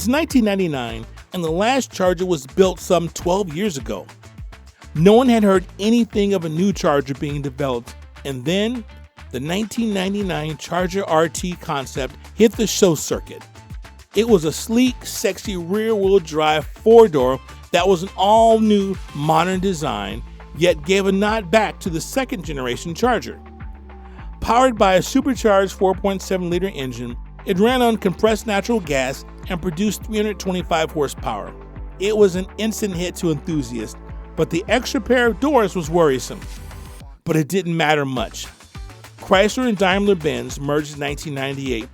It's 1999, and the last Charger was built some 12 years ago. No one had heard anything of a new Charger being developed, and then the 1999 Charger RT concept hit the show circuit. It was a sleek, sexy rear-wheel drive four-door that was an all-new, modern design, yet gave a nod back to the second-generation Charger. Powered by a supercharged 4.7-liter engine, it ran on compressed natural gas and produced 325 horsepower. It was an instant hit to enthusiasts, but the extra pair of doors was worrisome. But it didn't matter much. Chrysler and Daimler-Benz merged in 1998,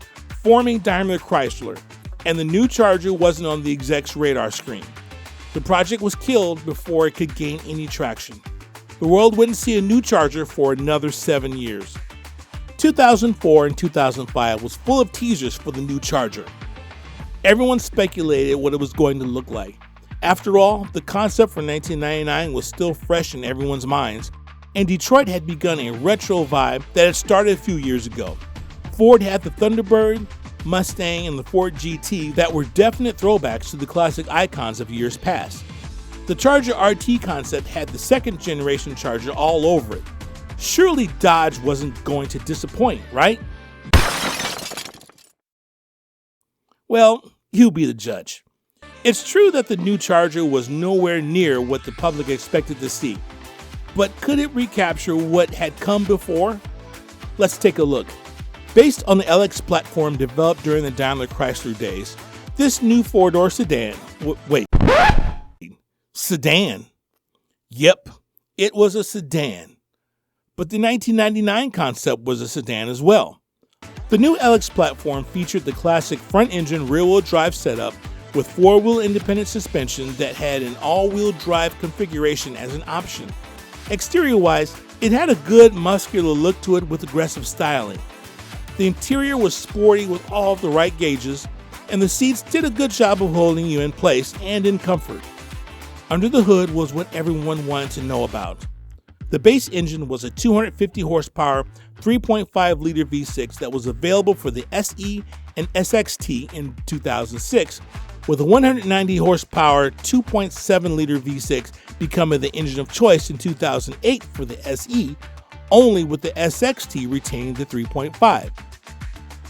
forming Daimler Chrysler, and the new Charger wasn't on the exec's radar screen. The project was killed before it could gain any traction. The world wouldn't see a new Charger for another 7 years. 2004 and 2005 was full of teasers for the new Charger. Everyone speculated what it was going to look like. After all, the concept for 1999 was still fresh in everyone's minds, and Detroit had begun a retro vibe that had started a few years ago. Ford had the Thunderbird, Mustang, and the Ford GT that were definite throwbacks to the classic icons of years past. The Charger RT concept had the second generation Charger all over it. Surely Dodge wasn't going to disappoint, right? Well, you be the judge. It's true that the new Charger was nowhere near what the public expected to see, but could it recapture what had come before? Let's take a look. Based on the LX platform developed during the Daimler Chrysler days, this new four-door sedan, sedan. Yep, it was a sedan. But the 1999 concept was a sedan as well. The new LX platform featured the classic front-engine rear-wheel drive setup with four-wheel independent suspension that had an all-wheel drive configuration as an option. Exterior-wise, it had a good muscular look to it with aggressive styling. The interior was sporty with all of the right gauges, and the seats did a good job of holding you in place and in comfort. Under the hood was what everyone wanted to know about. The base engine was a 250 horsepower 3.5-liter V6 that was available for the SE and SXT in 2006, with a 190 horsepower 2.7-liter V6 becoming the engine of choice in 2008 for the SE, only with the SXT retaining the 3.5.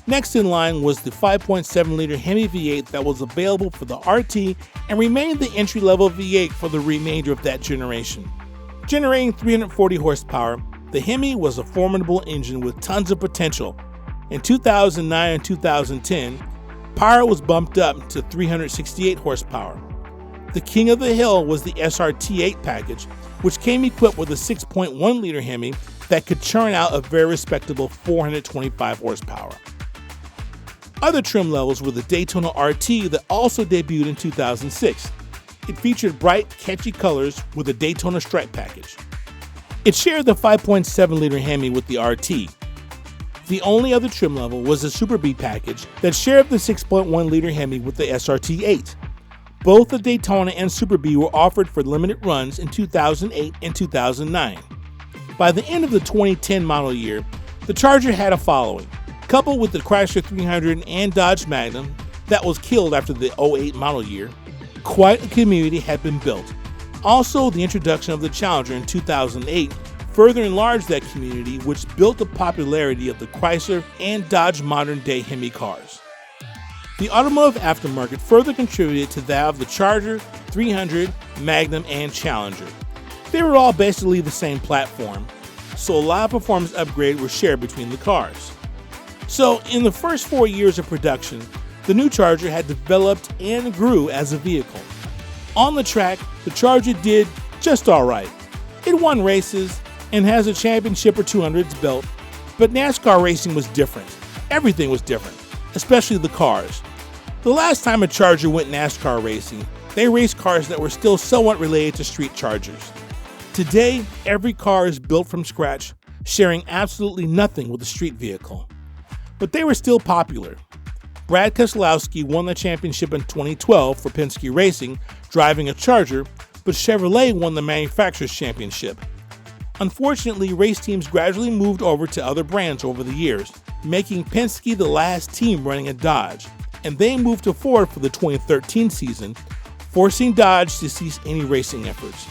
Next in line was the 5.7-liter Hemi V8 that was available for the RT and remained the entry-level V8 for the remainder of that generation. Generating 340 horsepower, the Hemi was a formidable engine with tons of potential. In 2009 and 2010, power was bumped up to 368 horsepower. The king of the hill was the SRT8 package, which came equipped with a 6.1-liter Hemi that could churn out a very respectable 425 horsepower. Other trim levels were the Daytona RT that also debuted in 2006. It featured bright, catchy colors with a Daytona stripe package. It shared the 5.7-liter Hemi with the RT. The only other trim level was the Super B package that shared the 6.1-liter Hemi with the SRT8. Both the Daytona and Super B were offered for limited runs in 2008 and 2009. By the end of the 2010 model year, the Charger had a following. Coupled with the Chrysler 300 and Dodge Magnum that was killed after the 2008 model year, quite a community had been built. Also, the introduction of the Challenger in 2008 further enlarged that community, which built the popularity of the Chrysler and Dodge modern-day Hemi cars. The automotive aftermarket further contributed to that of the Charger, 300, Magnum, and Challenger. They were all basically the same platform, so a lot of performance upgrades were shared between the cars. So, in the first 4 years of production, the new Charger had developed and grew as a vehicle. On the track, the Charger did just alright. It won races and has a championship or two under its belt, but NASCAR racing was different. Everything was different, especially the cars. The last time a Charger went NASCAR racing, they raced cars that were still somewhat related to street Chargers. Today, every car is built from scratch, sharing absolutely nothing with a street vehicle. But they were still popular. Brad Keselowski won the championship in 2012 for Penske Racing, driving a Charger, but Chevrolet won the manufacturer's championship. Unfortunately, race teams gradually moved over to other brands over the years, making Penske the last team running a Dodge. and they moved to Ford for the 2013 season, forcing Dodge to cease any racing efforts.